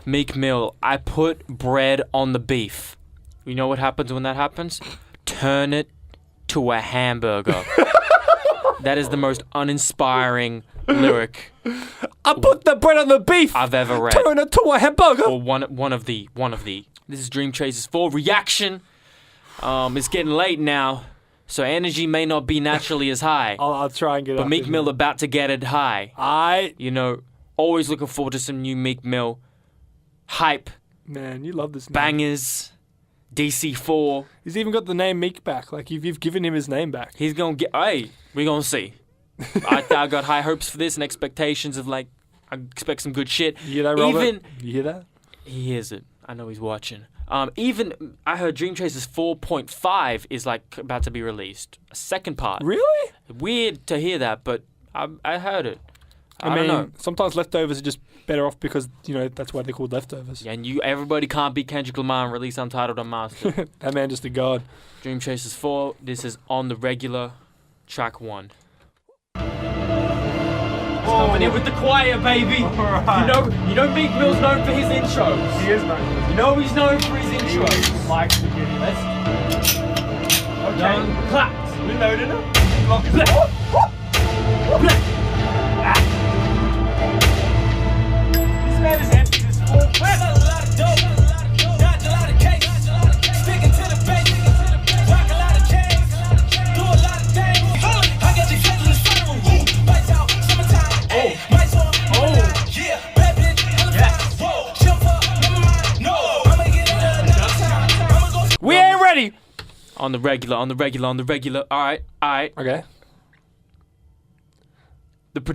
Meek Mill, I put bread on the beef. You know what happens when that happens? Turn it to a hamburger. That is the most uninspiring lyric I put the bread on the beef. I've ever read. Turn it to a hamburger. Or one of the. This is Dream Chasers 4 reaction. It's getting late now, so energy may not be naturally as high. I'll try and get it. But Meek Mill about to get it high. You know, always looking forward to some new Meek Mill hype. Man, you love this name. Bangers. DC4. He's even got the name Meek back. Like, you've given him his name back. He's gonna get. Hey, we're gonna see. I got high hopes for this and expectations of, like, I expect some good shit. You hear that, Robert? You hear that? He hears it. I know he's watching. Even I heard Dream Chasers 4.5 is like about to be released. A second part. Really? Weird to hear that, but I heard it. I don't mean, know. Sometimes leftovers are just better off because, you know, that's why they're called leftovers. Yeah, and everybody can't beat Kendrick Lamar and release Untitled Unmastered. That man just a god. Dream Chasers 4. This is on the regular track 1. Coming in with the choir, baby. Right. You know Meek Mill's known for his intros. He is known. You know he's known for his intros. He likes to get in. Okay. Claps. We loaded him. This man is empty. This full clip. A lot of dope. Dodge a lot of cake. Sticking to the base. Rock a lot of chains. Do a lot of things. I got you catching the sun. Lights out. Summertime. Oh. Lights on. Oh. Yeah. Bad bitch. Yes. Whoa. Jump up. Never mind. No. I'ma get it another time. I'ma go. We ain't ready. On the regular. All right. Okay.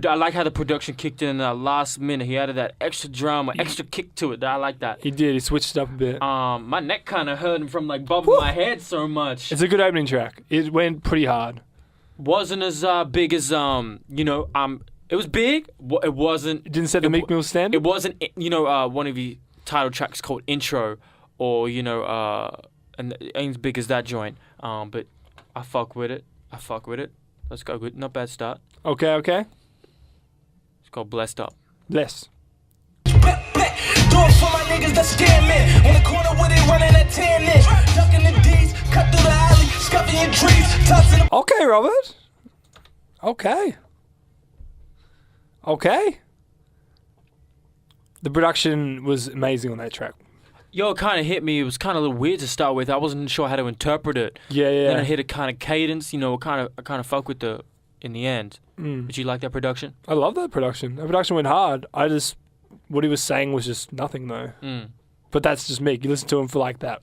I like how the production kicked in last minute. He added that extra drama, extra kick to it. I like that. He did. He switched it up a bit. My neck kind of hurting from like bumping my head so much. It's a good opening track. It went pretty hard. Wasn't as big as It was big. It wasn't. It didn't set the Meek Mill standard. It wasn't. One of the title tracks called Intro, or and it ain't as big as that joint. But I fuck with it. Let's go. Good. Not bad start. Okay. It's called Blessed Up. Bless. Do it for my niggas that scam me. On the corner with it running at 10 inch. Ducking the D's, cut through the alley, scuffing your trees, tossing the. Okay, Robert. Okay. The production was amazing on that track. Yo, it kind of hit me. It was kind of a little weird to start with. I wasn't sure how to interpret it. Yeah. Then I hit a kind of cadence. I kind of fuck with the in the end. Did you like that production? I love that production. That production went hard. What he was saying was just nothing though. But that's just me. You listen to him for like that.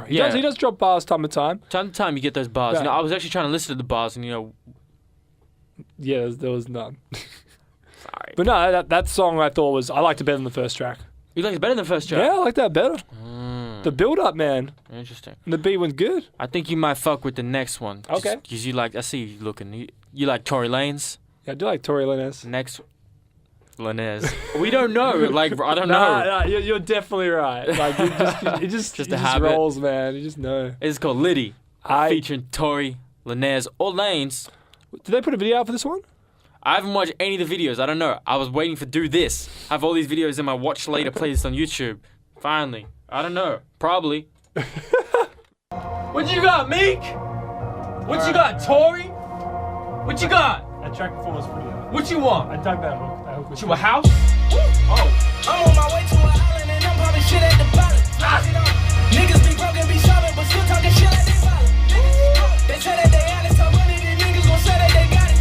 He does drop bars time to time. Time to time you get those bars. Yeah. I was actually trying to listen to the bars and Yeah, there was none. Sorry. But no, that song I liked it better than the first track. You liked it better than the first track? Yeah, I like that better. The build up, man. Interesting. And the beat went good. I think you might fuck with the next one. Okay. Because I see you looking. You like Tory Lanez? Yeah, I do like Tory Lanez. Next, Lanez. We don't know. I don't know. Nah, you're definitely right. Like, it just rolls, man. You just know. It's called Liddy, featuring Tory Lanez or Lanez. Did they put a video out for this one? I haven't watched any of the videos. I don't know. I was waiting for Do This. I have all these videos in my Watch Later playlist on YouTube. Finally. I don't know. Probably. What you got, Meek? What you got, Tory? What you got? That track before was pretty hard. What you want? I dug that hook. That hook was What you, a house? Oh. I'm on my way to an island and I'm popping shit at the pilot. Niggas be broken, be shopping, but still talking shit like they violent. They say that they honest, how money these niggas gon' say that they got it.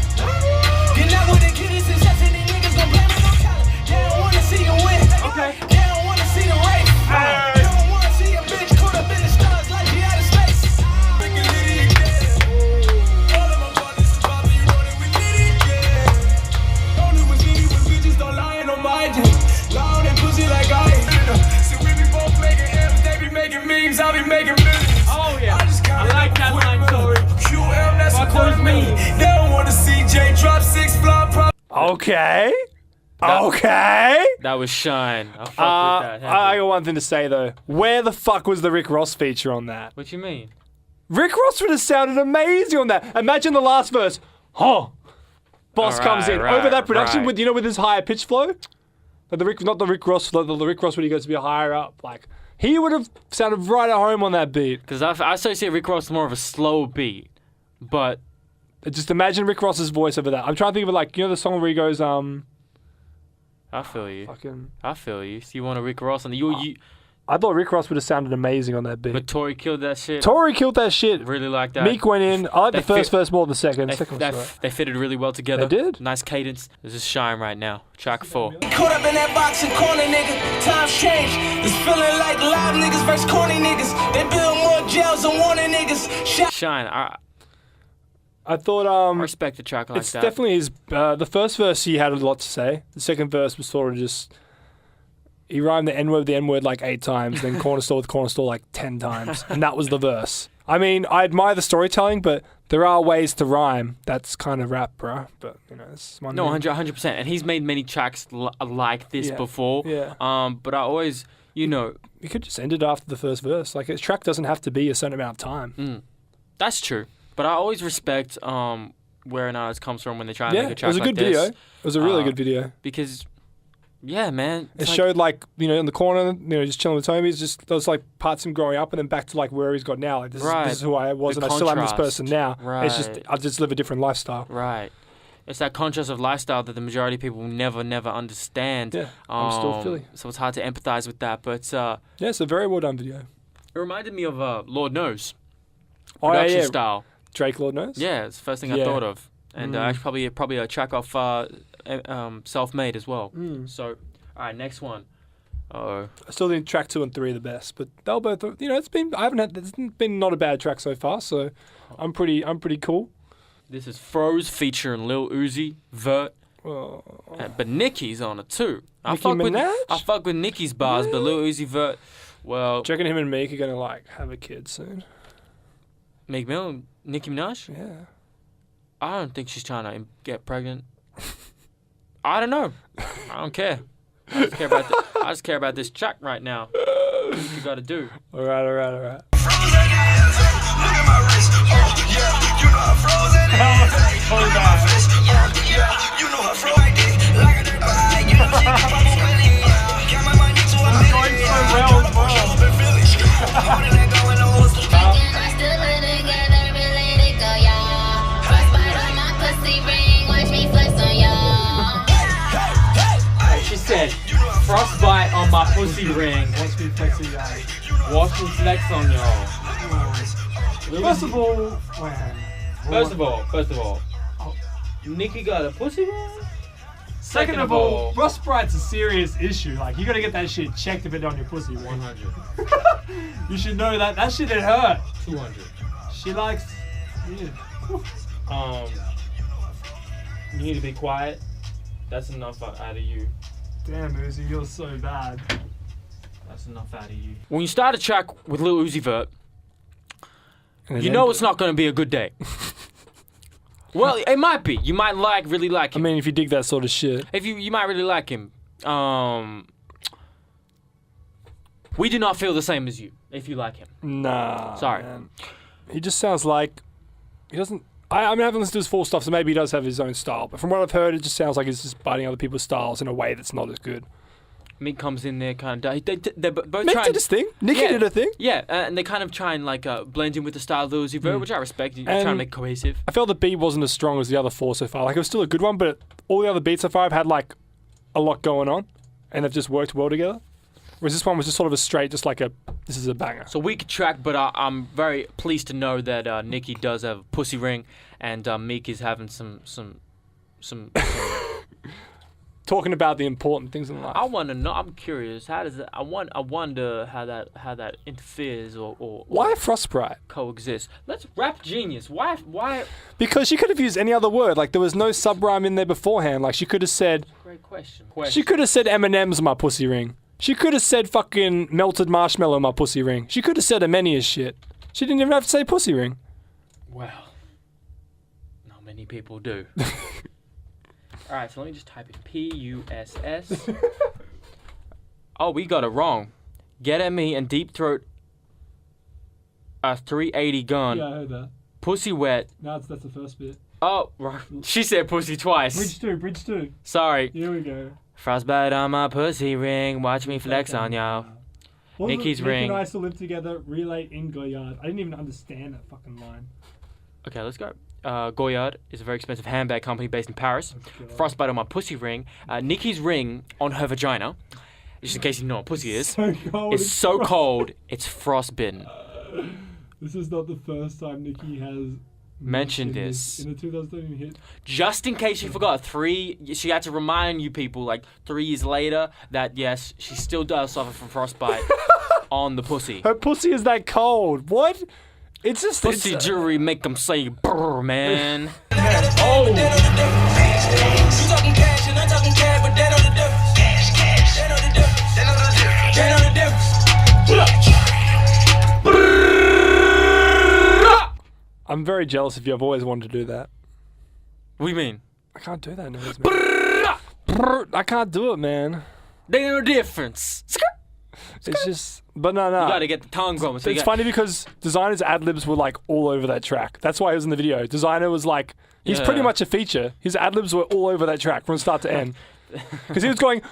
Get out with the kiddies and shots and these niggas gon' blame it on Colin. They don't wanna see you win. Okay. They don't wanna see the race. They don't wanna see a bitch caught up in the stars like she out of space. Freaking Liddy again. All of my partners is poppin', you know that we Liddy again. Only was Liddy when bitches don't lie on my gym. Loud and pussy like I ain't. So we be both making M's, they be making memes, I be making millions. Oh yeah. I like that line, Tory. QM, that's what calls me. They don't wanna see J drop 6 flop prop. Okay. That was shine. I fuck with that. I got one thing to say though. Where the fuck was the Rick Ross feature on that? What you mean? Rick Ross would have sounded amazing on that. Imagine the last verse. Boss comes in over that production with his higher pitch flow. Not the Rick Ross, the Rick Ross when he goes to be higher up. Like, he would have sounded right at home on that beat. Because I associate Rick Ross more of a slow beat, but Just imagine Rick Ross's voice over that. I'm trying to think of it like, you know the song where he goes, I feel you. I feel you. So you want a Rick Ross and you I thought Rick Ross would have sounded amazing on that beat. but Tory killed that shit. Tory killed that shit. Really like that. Meek went in. I like the first verse more than the second. They, Second was alright. they fitted really well together. They did. Nice cadence. This is Shine right now. Track 4. Caught up in that boxing corner, nigga. Times change. It's feeling like live niggas versus corny niggas. They build more jails and warning niggas. Shine. I thought I respect the track like it's that. definitely his. The first verse he had a lot to say. The second verse was sort of just. He rhymed the N-word with the N-word like 8 times, then corner store with corner store like 10 times, and that was the verse. I mean, I admire the storytelling, but there are ways to rhyme. That's kind of rap, bro. But you know, it's one. No, 100%. And he's made many tracks like this before. Yeah. But I always, you know, You could just end it after the first verse. Like, a track doesn't have to be a certain amount of time. That's true. But I always respect where an artist comes from when they try and Yeah, make a it track was a like good this. video. It was a really good video. Because, yeah, man. It showed, like, you know, in the corner, you know, just chilling with homies, just those, like, parts of him growing up and then back to, like, where he's got now. Like, this is who I was, The and I still am this contrast. person now. Right. It's just, I just live a different lifestyle. Right. It's that contrast of lifestyle that the majority of people never understand. Yeah, I'm still Philly. So it's hard to empathize with that. But Yeah, it's a very well done video. it reminded me of Lord Knows. Oh, yeah, Production yeah. style. Drake Lord knows? Yeah, it's the first thing I Yeah. thought of. And actually probably a track off Self-Made as well. So, all right, next one. I still think track 2 and 3 are the best, but they'll both, you know, it's been not a bad track so far, so I'm pretty cool. This is Froze featuring Lil Uzi Vert. But Nicki's on it too. I Nicki fuck Minaj? with Nicki's bars, but Lil Uzi Vert, well, Do you reckon him and Meek are going to, like, have a kid soon? Meek Mill, Nicki Minaj? Yeah. I don't think she's trying to get pregnant. I don't know. I don't care. I just care about this track right now. What you gotta do? All right. Look at my wrist. Yeah, you know how frozen it is. Look at my fist. Yeah, you know how frozen it is. Like a dirt bike, you know she got my mobility. Got my money to a million. Tryna push up in Philly. More than that going on. She said, frostbite on my pussy ring. Watch me flex on y'all. First of all, First of all, Nicki got a pussy ring? second of all, frostbite's a serious issue. Like, you got to get that shit checked if it's on your pussy. 100. You should know that. That shit, it hurt. 200. She likes... Yeah. You need to be quiet. That's enough out of you. Damn, Uzi, you're so bad. That's enough out of you. When you start a track with Lil Uzi Vert, you know it's not going to be a good day. Well, it might be. You might really like I him. mean, if you dig that sort of shit. If you might really like him. We do not feel the same as you if you like him. Nah. Sorry. Man. He just sounds like... He doesn't... I mean, I haven't listened to his full stuff, so maybe he does have his own style. But from what I've heard, it just sounds like he's just biting other people's styles in a way that's not as good. Meek comes in there kind of... They're both Meek trying... did his thing. Nicki did her thing. Yeah, and they kind of try and like blend in with the style of Lil Uzi Vert, which I respect. You're And trying to make cohesive. I felt the beat wasn't as strong as the other 4 so far. Like, it was still a good one, but all the other beats so far have had, like, a lot going on. And they've just worked well together. Whereas this one was just sort of a straight, just like this is a banger. So weak track, but I'm very pleased to know that Nicki does have a pussy ring, and Meek is having some Talking about the important things in life. I want to know. I'm curious. How does that? I wonder how that interferes or Why Frostbite? coexists. Let's rap genius. Why? Because she could have used any other word. Like, there was no sub-rhyme in there beforehand. Like, she could have said... Great question. She could have said M&M's my pussy ring. She could have said fucking melted marshmallow my pussy ring. She could have said a many as shit. She didn't even have to say pussy ring. Well, not many people do. All right, so let me just type in P-U-S-S. Oh, we got it wrong. Get at me and deep throat a 380 gun. Yeah, I heard that. Pussy wet. No, that's the first bit. Oh, right. She said pussy twice. Bridge 2. Sorry. Here we go. Frostbite on my pussy ring. Watch me flex on y'all. Nicki's ring. Nick and I still live together. Relay in Goyard. I didn't even understand that fucking line. Okay, let's go. Goyard is a very expensive handbag company based in Paris. Frostbite on my pussy ring. Nicki's ring on her vagina, just in case you know what pussy is, So cold. is so cold it's frostbitten. This is not the first time Nicki has Mentioned this. in the 2013 hit. Just in case you forgot, she had to remind you people, like 3 years later, that yes, she still does suffer from frostbite on the pussy. Her pussy is that cold. What? It's just Pussy jewelry make them say brr, man. You talking cash and I'm talking cash, but they know the difference. They know the difference. They know the difference. They know the difference. Pull up. I'm very jealous of you. I've always wanted to do that. What do you mean? I can't do that nowadays, man. I can't do it, man. They know the difference. It's just, but no. You gotta get the tongue going. So It's funny because Designer's ad-libs were like all over that track. That's why he was in the video. Designer was like, he's Yeah. pretty much a feature. His ad-libs were all over that track from start to end. Because he was going,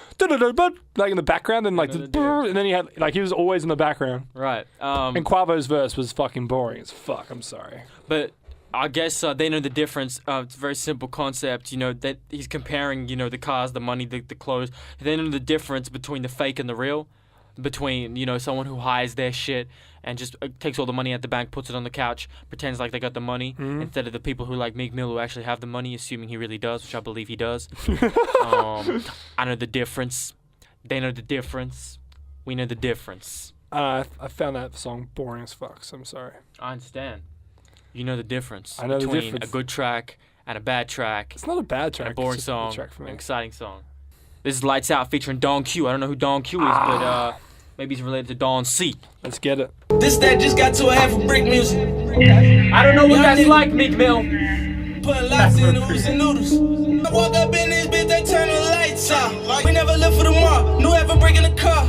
like in the background, and like, and then he had, like, he was always in the background. Right. And Quavo's verse was fucking boring as fuck. I'm sorry. But I guess they know the difference. It's a very simple concept, you know, that he's comparing, you know, the cars, the money, the clothes. They know the difference between the fake and the real. Between, you know, someone who hides their shit and just takes all the money at the bank, puts it on the couch, pretends like they got the money, instead of the people who like Meek Mill who actually have the money, assuming he really does, which I believe he does. I know the difference. They know the difference. We know the difference. I found that song boring as fuck, so I'm sorry. I understand. You know the difference I know the between difference. a good track and a bad track, It's not a bad track. and a boring it's just a good song, track for an me. exciting song. This is Lights Out featuring Don Q. I don't know who Don Q is, but maybe he's related to Don C. Let's get it. This that just got to a half of brick music. I don't know what that's like, Meek Mill. Putting lots in the oodles and noodles. I walk up in this bitch, they turn the lights out. We never live for the mark. New ever breaking the car.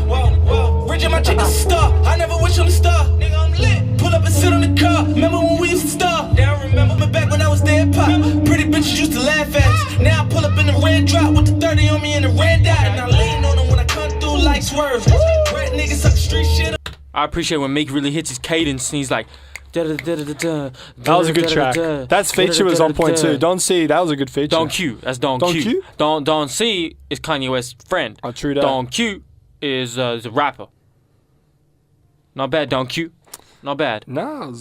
Bridging my chick is a star. I never wish on a star. Nigga, I'm lit. Pull up and sit on the car. Remember when we used to star? They don't remember me back when I was dead pop. Pretty bitches used to laugh at us. Now I pull up in the red drop with the 30 on me and the red dot. And I lean on them when I come through like swerves. Red niggas suck the street shit up. I appreciate when Meek really hits his cadence and he's like, That was a good track. That's feature was on point too. Don C, that was a good feature. Don Q. That's Don Q. Q? Don C is Kanye West's friend. Oh, true that. Don Q is a rapper. Not bad, Don Q. Not bad. No,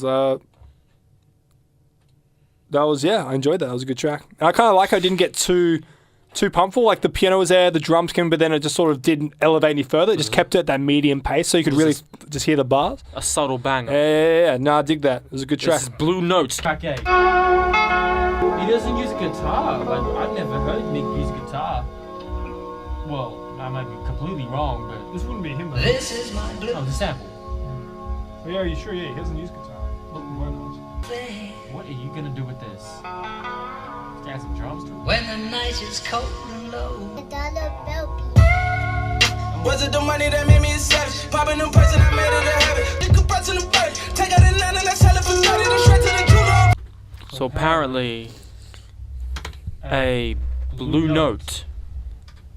that was I enjoyed that. That was a good track. And I kind of like how it didn't get too pumpful. Like the piano was there, the drums came, but then it just sort of didn't elevate any further. It just kept it at that medium pace, so you could really just hear the bars. A subtle banger. Yeah. No, I dig that. It was a good track. This is Blue Notes. Track 8. He doesn't use a guitar. Like, I've never heard Meek use guitar. Well, I might be completely wrong, but This wouldn't be him. This is my blue. oh, it's a sample. Yeah, are you sure? Yeah, he doesn't use guitar. What are you gonna do with this? Add some drums to it? When the night is cold and low. $1 Was it the money that made me a savage? Popping them perks and I made it a habit. You could punch in the bird. Take out a 9 and let's sell it for 30. Then straight to the jeweler. So apparently, a blue note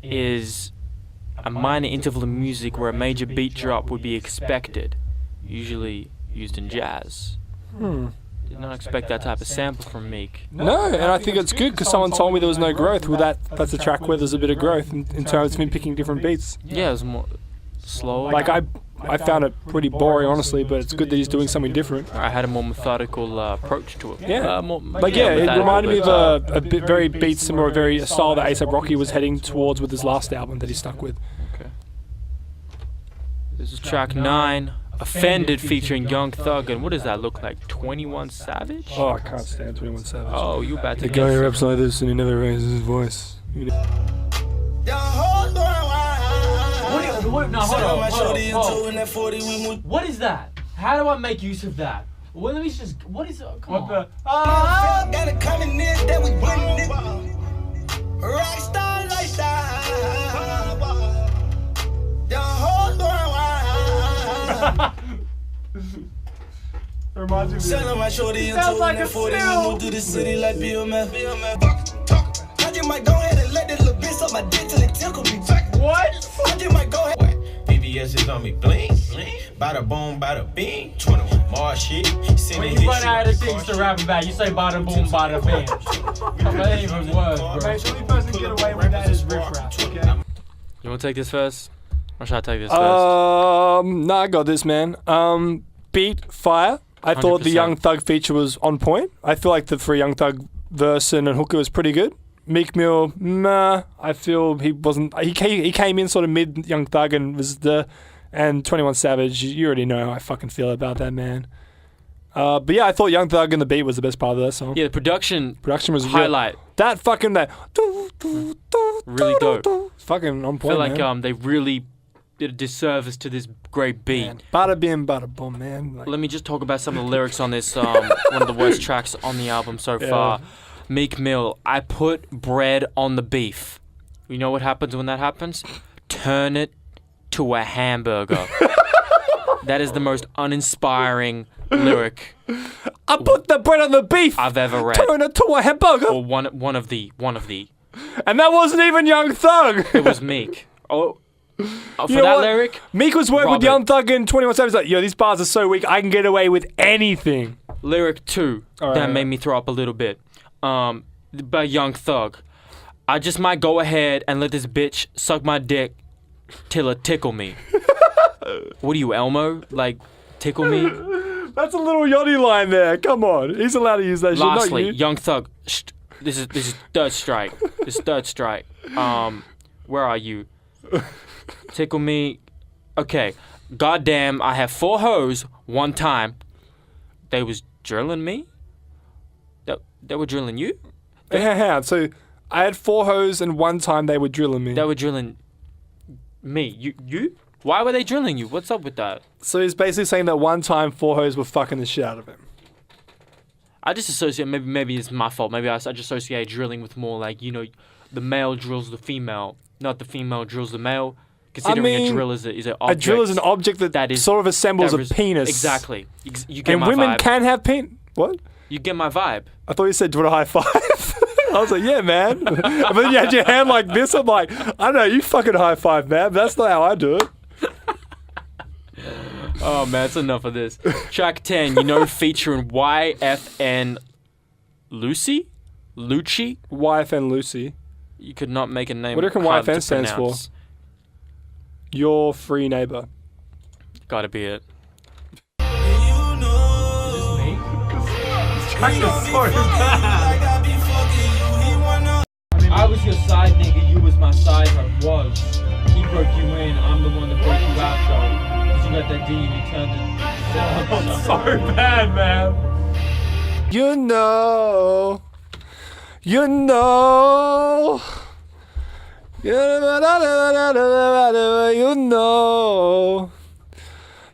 is a minor interval in music where a major beat drop would be expected, usually used in jazz. Did not expect that type of sample from Meek. No, and I think it's good because someone told me there was no growth. Well, that's a track where there's a bit of growth in terms of him picking different beats. Yeah, it was more slow. Like I found it pretty boring, honestly, but it's good that he's doing something different. I had a more methodical approach to it. Yeah. Like It reminded me of a bit very beat similar, very style that A$AP Rocky was heading towards with his last album that he stuck with. Okay. This is track 9, Offended, featuring Young Thug, and what does that look like? 21 Savage? Oh, I can't stand 21 Savage. Oh, you about to The guy get raps like this and he never raises his voice. What? No, Hold on, hold on. that 40 we moved. What is that? How do I make use of that? Well, let me just. What is? Come on. Got it coming in that we winning it. Rockstar lifestyle. The whole Reminds me Selling my shorty and Sounds two like and a that 40 we sale. moved through the city like BMF. just might go ahead and let this little bitch suck my dick till it tickle me. What? I just might go ahead. VVS is on me, bling. Bada boom, bada bing. 21 more shit. When you run out of things to rap about, you say bada boom, bada bing. That ain't even words, bro. The only person to get away with that is Riff Raff, okay? You want to take this first? Or should I take this first? No, I got this, man. Beat fire. I thought the 100%. Young Thug feature was on point. I feel like the Free Young Thug verse and Hooker was pretty good. Meek Mill, nah. I feel he wasn't. He came in sort of mid Young Thug and was and 21 Savage. You already know how I fucking feel about that, man. But yeah, I thought Young Thug and the beat was the best part of that song. Yeah, the production Production was highlight. That fucking Really dope. Fucking on I point. feel like man. they really did a disservice to this great beat. Man. Bada bim, bada boom, man. Like, Let me just talk about some of the lyrics on this, one of the worst tracks on the album so far. Meek Mill, I put bread on the beef. You know what happens when that happens? Turn it to a hamburger. That is the most uninspiring lyric I put the bread on the beef. I've ever read. Turn it to a hamburger. Or one of the. And that wasn't even Young Thug. It was Meek. For You that know what? lyric, Meek was working with Robert. Young Thug and 21 Savage. Like, yo, these bars are so weak. I can get away with anything. lyric 2 All that right. made me throw up a little bit. By Young Thug. I just might go ahead and let this bitch suck my dick till it tickle me. What are you, Elmo? Like, tickle me? That's a little Yachty line there. Come on. He's allowed to use that shit. Lastly, Not you. Young Thug. This is third strike. This is third strike. Where are you? Tickle me. Okay. Goddamn, I have 4 hoes one time. They was drilling me? They were drilling you? Yeah. So I had 4 hoes and one time they were drilling me. They were drilling me. You? Why were they drilling you? What's up with that? So he's basically saying that one time 4 hoes were fucking the shit out of him. I just associate, maybe it's my fault. Maybe I just associate drilling with more like, the male drills the female, not the female drills the male. Considering a drill is an object. A drill is an object that is- sort of assembles that a res- penis. Exactly. You get And my women vibe. can have What? You get my vibe. I thought you said, do you want a high five? I was like, yeah, man. But then you had your hand like this. I'm like, I don't know, you fucking high five, man. That's not how I do it. Oh, man, that's enough of this. Track 10, featuring YFN Lucci? YFN Lucy. You could not make a name. What do you reckon hard to YFN stands for? pronounce. Your free neighbor. Gotta be it. I was your side nigga, you was my side was. He broke you in, I'm the one that broke you out though. Cause you got that D and you turned it. So bad, man. You know. You know. You know.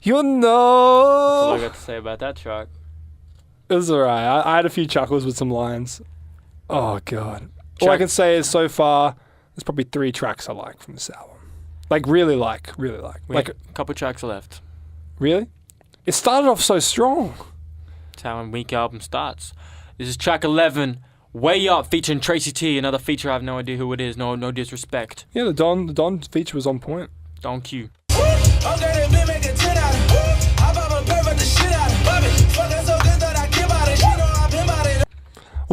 You That's all I know. got to say about that track. It was alright. I had a few chuckles with some lines. Oh, God. All I Track- can say is so far, there's probably 3 tracks I like from this album. Like, really like. We Like, have a couple tracks left. really? It started off so strong. That's how a weak album starts. This is track 11, Way Up, featuring Tracy T. Another feature, I have no idea who it is. No disrespect. Yeah, the Don feature was on point. Don't Q. Okay, they been making 10 out of. I bought a perfect the shit out of. Bobby, fucking so good that I give out it. She know I've been about it.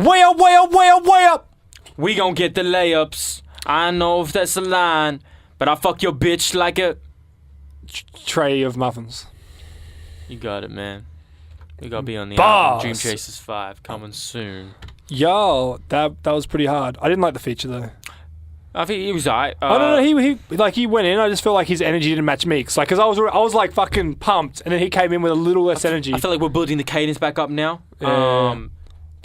Way up, way up, way up, way up! We gon' get the layups. I don't know if that's a line, but I fuck your bitch like a... Tray of muffins. You got it, man. We gotta be on the Bars. album. Dream Chasers 5 coming soon. Yo, that was pretty hard. I didn't like the feature though. I think he was alright. I don't know. He went in. I just felt like his energy didn't match Meek's. Like, cause I was like fucking pumped, and then he came in with a little less energy. I feel like we're building the cadence back up now. Yeah.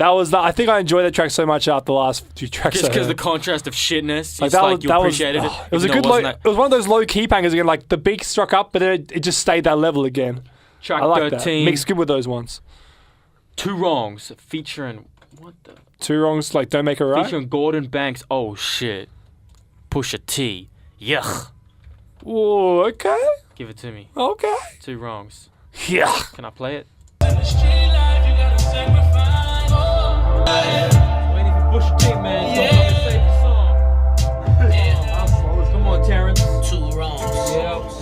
I think I enjoyed that track so much after the last few tracks. Just I because the heard. contrast of shitness, Like, it's that like was- you that was- appreciated it. It was a even good though low. it wasn't It was one of those low key bangers again. Like the beat struck up, but then it just stayed that level again. Track I like 13, that. Meek's good with those ones. Two Wrongs, featuring what the? 2 wrongs like don't make it right. Featuring Gordon Banks. Oh shit. Pusha T. Yuck. Whoa, okay, Give it to me. okay. 2 Wrongs. Yeah. Can I play it? In the street life, you gotta sacrifice. Waiting for Pusha T, man. Yeah.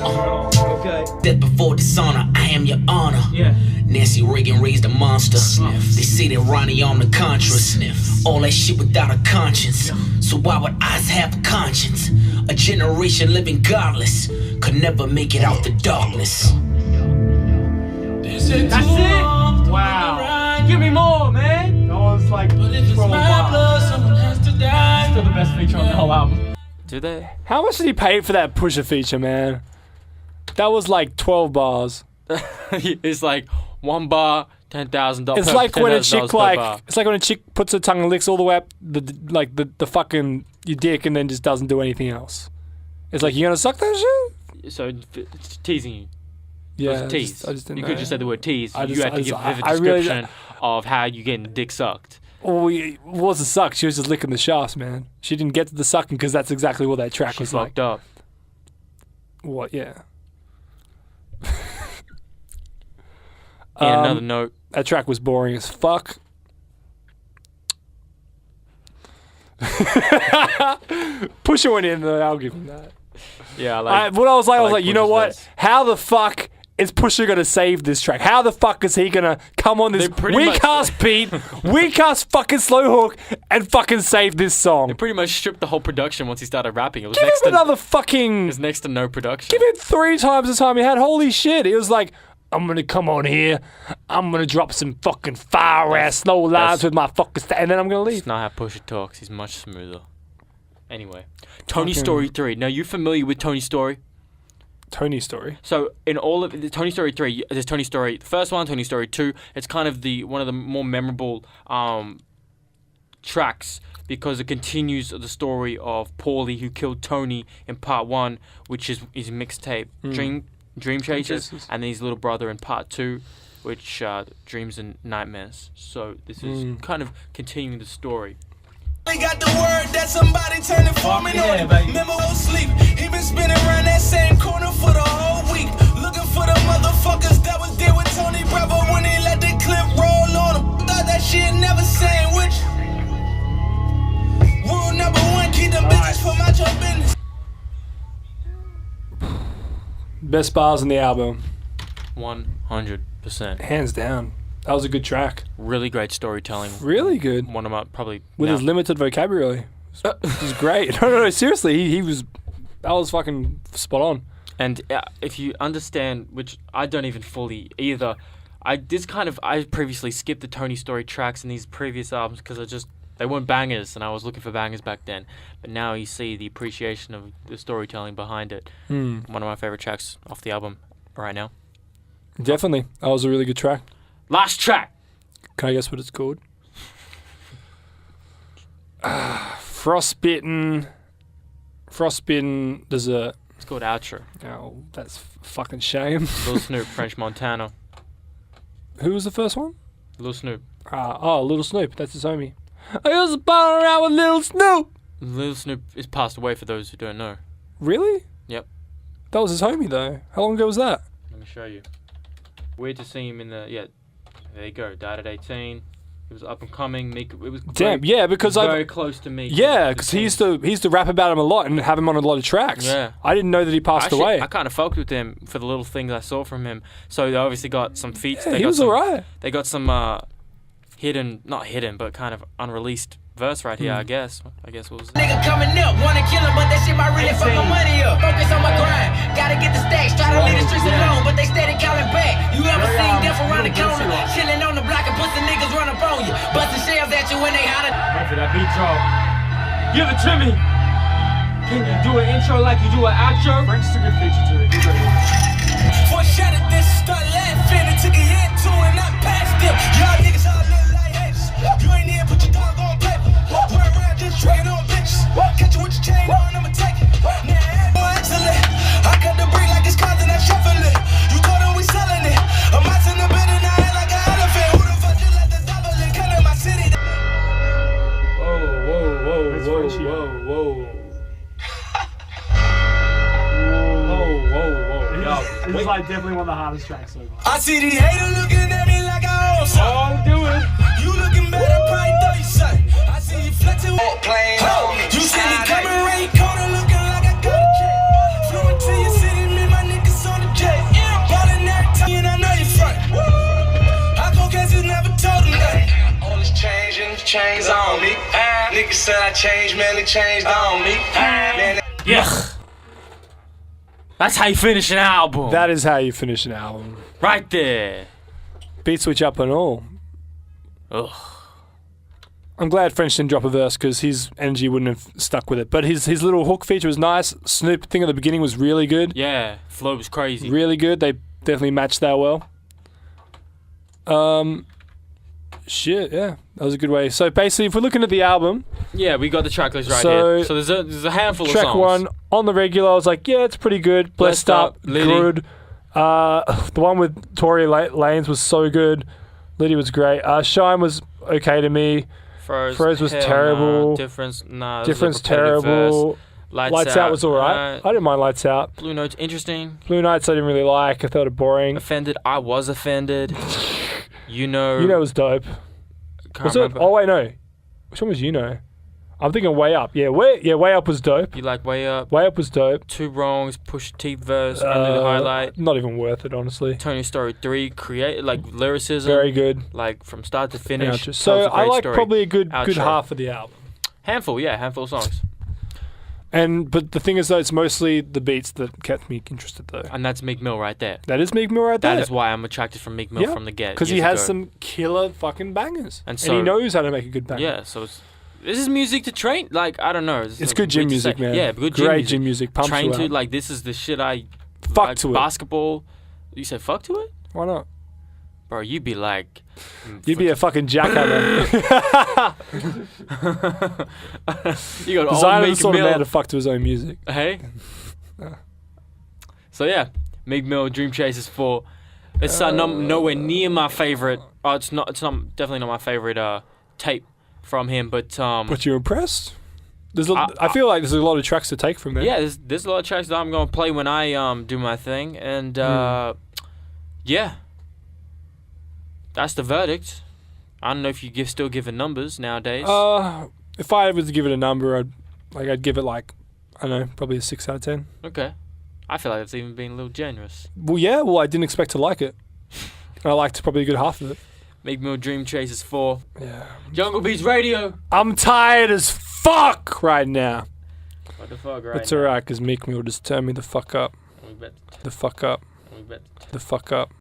Okay. Death before dishonor, I am your honor. Yeah. Nancy Reagan raised a monster. They say that Ronnie on the Contras. All that shit without a conscience. So why would I have a conscience? A generation living godless could never make it out the darkness. That's it. Wow. Give me more, man. That was like But if it's 12 my bars. blood, someone has to die. Still the best feature on the whole album. Do they? How much did he pay for that Pusha feature, man? That was like 12 bars. It's like 1 bar, $10,000. It's like when a chick bar. it's like when a chick puts her tongue and licks all the way up the fucking your dick and then just doesn't do anything else. It's like, you gonna suck that shit? So it's teasing you. Yeah, It was a tease. I just didn't you know. could just say the word tease. I You just- had to give a vivid I really- description of how you getting dick sucked. Oh, it wasn't suck. She was just licking the shafts, man. She didn't get to the sucking because that's exactly what that track She was like. fucked up. What? Yeah. In another note, That track was boring as fuck. Pusha went in there. I'll give him that. yeah, I What I was like, like you know Pusha's what? verse. How the fuck is Pusha gonna save this track? How the fuck is he gonna come on this They pretty weak much- ass beat, weak ass fucking slow hook, and fucking save this song? pretty much stripped the whole production once he started rapping. It was Give next him to another fucking. it was next to no production. Give him 3 times the time he had. Holy shit! He was like, I'm gonna come on here, I'm gonna drop some fucking fire ass slow lines that's- with my fucking and then I'm gonna leave. It's not how Pusha talks. He's much smoother. Anyway, Tony Fucking- Story 3. Now, you familiar with Tony Story? Tony Story. So in all of the Tony Story 3, there's Tony Story, the first one, Tony Story 2. It's kind of one of the more memorable tracks because it continues the story of Paulie who killed Tony in part 1, which is his mixtape Dream Chasers, Chasers. and then his little brother in part 2, which Dreams and Nightmares. So this is kind of continuing the story. We got the word that somebody turning foreman on him. baby. Memo won't sleep. He been spinning around that same corner for the whole week. Looking for the motherfuckers that was there with Tony Bravo when he let the clip roll on him. Thought that shit never sandwich. Rule number 1, keep them bitches from out your business. Best bars in the album, 100%. hands down. That was a good track. Really great storytelling. Really good. One of my probably With now- his limited vocabulary. It was great. No, seriously, he was. That was fucking spot on. And if you understand, which I don't even fully either, I previously skipped the Tony Story tracks in these previous albums because they weren't bangers, and I was looking for bangers back then. But now you see the appreciation of the storytelling behind it. One of my favorite tracks off the album right now. Definitely, that was a really good track. Last track. Can I guess what it's called? Frostbitten dessert. It's called Outro. Oh, that's fucking shame. Lil Snoop, French Montana. Who was the first one? Lil Snoop. Little Snoop. That's his homie. I used to ball around with Little Snoop. Lil Snoop is passed away for those who don't know. Really? Yep. That was his homie though. How long ago was that? Let me show you. Weird to see him in the there you go. Died at 18. He was up and coming. Meek. It was Damn. great. Yeah, because very close to me. Yeah, because he used to rap about him a lot and have him on a lot of tracks. Yeah. I didn't know that he passed away. I kind of fucked with him for the little things I saw from him. So they obviously got some feats. Yeah, They he got was some, alright. They got some not hidden, but kind of unreleased verse right here. I guess what was. Nigga coming up, wanna kill him, but that shit might really fuck my money up. Focus on my grind, gotta get the stacks, try to leave the streets alone, but they steady calling back. You ever seen death around the corner? Chilling on the block and pussy niggas run up on you, busting shells at you when they holler. Wait for that beat drop. Give it to me. Can you do an intro like you do an outro? French is a good feature to it. Foreshadowed this, start laughing and took a hit to and not past them. Y'all niggas all look like haters. You ain't here, put your dog on paper. Run around just tricking on bitches. Catch you with your chain on, I'ma take it. Now, excellent. I cut the break like it's causing that shuffle it. You told them we selling it. I'm out in the bed and I act like an elephant. Who the fuck just let the devil in? Come in my city. This is like definitely one of the hardest tracks so far. I see these haters looking at me like I own something. Do it. You looking better, probably throw you something. I see you flexing with you see me coming right corner looking like I got a check. Flew into your city, me, my nigga. chains on me. Niggas said I changed, man, they changed on me. Man, Yeah. That's how you finish an album. That is how you finish an album. Right there. Beat switch up and all. Ugh. I'm glad French didn't drop a verse because his energy wouldn't have stuck with it. But his little hook feature was nice. Snoop thing at the beginning was really good. Yeah, flow was crazy. Really good. They definitely matched that well. Shit, yeah. That was a good way. So basically, if we're looking at the album, Yeah, we got the track list right So, here. So there's a handful of track songs. one, On the Regular, I was like, yeah, it's pretty good. Blessed Up, Liddy. good. The one with Tory Lanez was so good. Liddy was great. Shine was okay to me. Froze was hell terrible. Nah. Difference, nah. Difference terrible. Lights Out was alright. I didn't mind Lights Out. Blue Notes, interesting. Blue Nights I didn't really like. I thought it boring. Offended, I was offended. You know. You Know was dope. Can't Was it? remember. Oh wait, no. Which one was You Know? I'm thinking Way Up. Yeah, Way Up was dope. You like Way Up? Way Up was dope. Two Wrongs, Pusha T verse, Only the Highlight. Not even worth it, honestly. Tony Story 3, create like lyricism. Very good. Like from start to finish. Outro. tells So a I great like story. probably a good Outro. half of the album. Handful of songs. But the thing is though, it's mostly the beats that kept me interested though. And that's Meek Mill right there. That is Meek Mill right there. That is why I'm attracted from Meek Mill from the get. Because he years has ago. some killer fucking bangers. And And so- he knows how to make a good banger. Yeah, so this is music to train. Like, I don't know. It's good gym weird to music, say. man. Yeah, good Great gym music. Pumps Train you to, out. like, this is the shit I... Fuck like, to it. Basketball. You said fuck to it? Why not? Bro, you'd be like... You'd be a fucking jackhammer. You got Because old I'm the Meek sort of man Mill. to fuck to his own music. Hey? So, yeah. Meek Mill, Dream Chasers 4. It's nowhere near my favorite... Oh, it's not definitely not my favorite tape from him, but... But you're impressed? I feel like there's a lot of tracks to take from there. Yeah, there's a lot of tracks that I'm gonna play when I do my thing, and yeah, that's the verdict. I don't know if you still giving numbers nowadays. If I was to give it a number, I'd give it like, I don't know, probably a 6 out of 10. Okay, I feel like that's even being a little generous. Well, yeah. Well, I didn't expect to like it. And I liked probably a good half of it. Meek Mill, Dream Chasers 4. Yeah. Jungle Beats Radio. I'm tired as fuck right now. What the fuck, right? It's alright, because Meek Mill just turned me the fuck up. We bet. The fuck up. We bet. The fuck up.